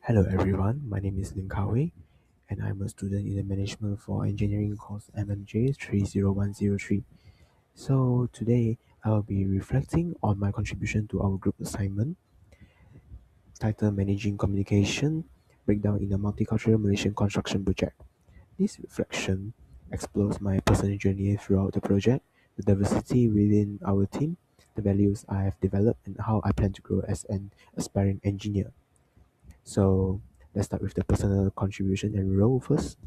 Hello everyone, my name is Lin Kawei and I'm a student in the Management for Engineering course MMJ30103. So today I will be reflecting on my contribution to our group assignment titled Managing Communication Breakdown in a Multicultural Malaysian Construction Project. This reflection explores my personal journey throughout the project, the diversity within our team, the values I have developed and how I plan to grow as an aspiring engineer. So let's start with the personal contribution and role first.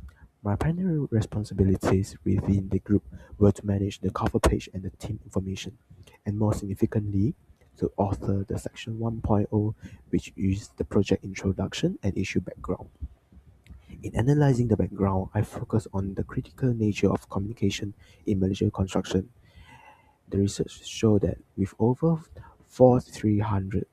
My primary responsibilities within the group were to manage the cover page and the team information, and more significantly, to author the section 1.0, which is the project introduction and issue background. In analyzing the background, I focus on the critical nature of communication in Malaysia construction. The research showed that with over 300,000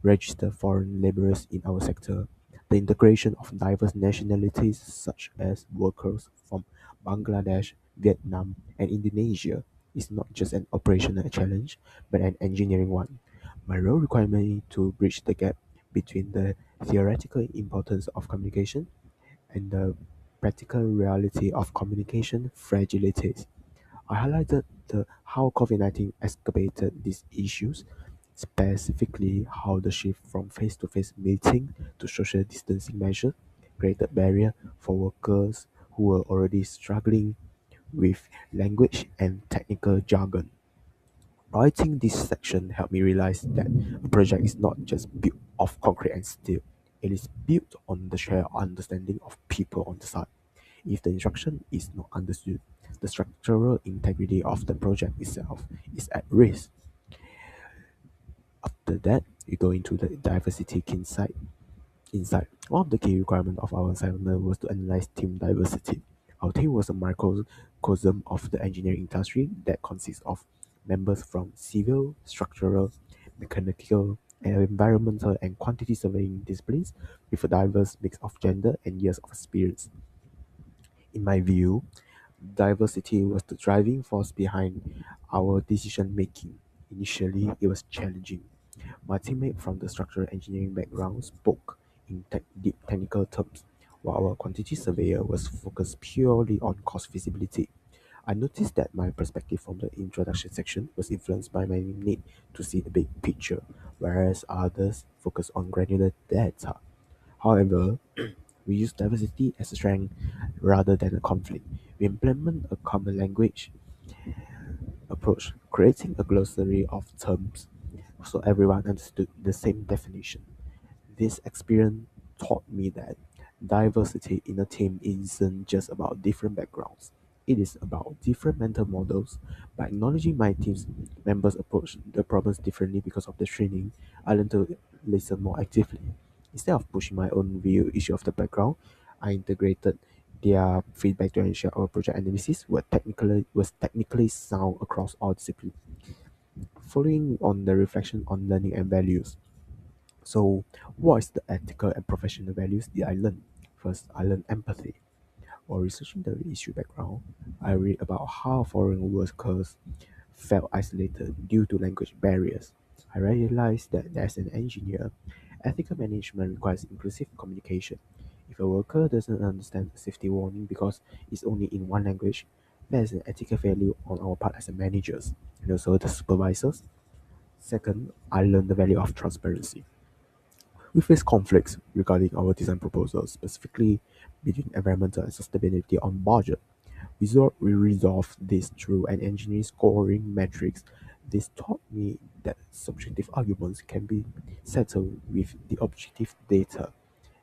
registered foreign laborers in our sector, the integration of diverse nationalities such as workers from Bangladesh, Vietnam, and Indonesia is not just an operational challenge, but an engineering one. My role required me to bridge the gap between the theoretical importance of communication and the practical reality of communication fragilities. I highlighted how COVID-19 exacerbated these issues, specifically how the shift from face-to-face meeting to social distancing measures created barrier for workers who were already struggling with language and technical jargon. Writing this section helped me realize that a project is not just built of concrete and steel, it is built on the shared understanding of people on the site. If the instruction is not understood, the structural integrity of the project itself is at risk. After that, we go into the diversity insight. One of the key requirements of our assignment was to analyze team diversity. Our team was a microcosm of the engineering industry that consists of members from civil, structural, mechanical, and environmental and quantity surveying disciplines with a diverse mix of gender and years of experience. In my view, diversity was the driving force behind our decision making. Initially, it was challenging. My teammate from the structural engineering background spoke in deep technical terms, while our quantity surveyor was focused purely on cost feasibility. I noticed that my perspective from the introduction section was influenced by my need to see the big picture, whereas others focus on granular data. However, we use diversity as a strength rather than a conflict. We implement a common language approach, creating a glossary of terms so everyone understood the same definition. This experience taught me that diversity in a team isn't just about different backgrounds. It is about different mental models. By acknowledging my team's members approach the problems differently because of the training, I learned to listen more actively. Instead of pushing my own view issue of the background, I integrated their feedback to ensure our project analysis was technically sound across all disciplines. Following on the reflection on learning and values. So, what is the ethical and professional values that I learned? First, I learned empathy. While researching the issue background, I read about how foreign workers felt isolated due to language barriers. I realized that as an engineer, ethical management requires inclusive communication. If a worker doesn't understand the safety warning because it's only in one language, there is an ethical value on our part as a managers and also the supervisors. Second, I learned the value of transparency. We face conflicts regarding our design proposals, specifically between environmental and sustainability on budget. We resolve this through an engineering scoring matrix. This taught me that subjective arguments can be settled with the objective data.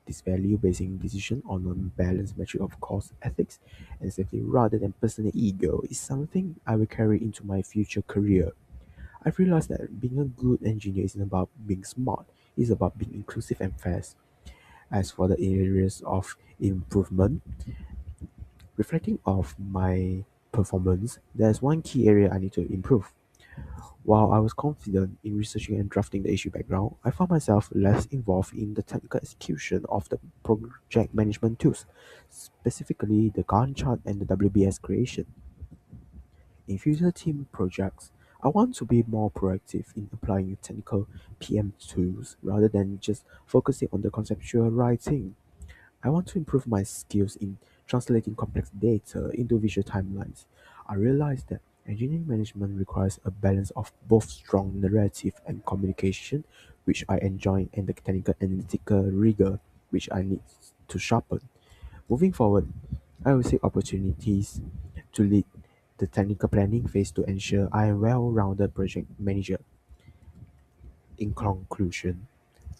This value-basing decision on a balanced metric of cost, ethics, and safety rather than personal ego is something I will carry into my future career. I've realized that being a good engineer isn't about being smart, it's about being inclusive and fast. As for the areas of improvement, reflecting of my performance, there's one key area I need to improve. While I was confident in researching and drafting the issue background, I found myself less involved in the technical execution of the project management tools, specifically the Gantt chart and the WBS creation. In future team projects, I want to be more proactive in applying technical PM tools rather than just focusing on the conceptual writing. I want to improve my skills in translating complex data into visual timelines. I realize that engineering management requires a balance of both strong narrative and communication, which I enjoy, and the technical analytical rigor, which I need to sharpen. Moving forward, I will seek opportunities to lead the technical planning phase to ensure I am a well-rounded project manager. In conclusion,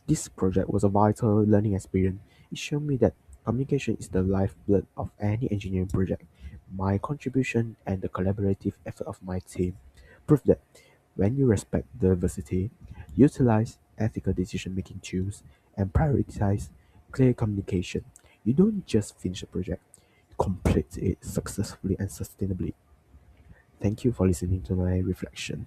this project was a vital learning experience. It showed me that communication is the lifeblood of any engineering project. My contribution and the collaborative effort of my team prove that when you respect diversity, utilize ethical decision-making tools, and prioritize clear communication, you don't just finish a project, you complete it successfully and sustainably. Thank you for listening to my reflection.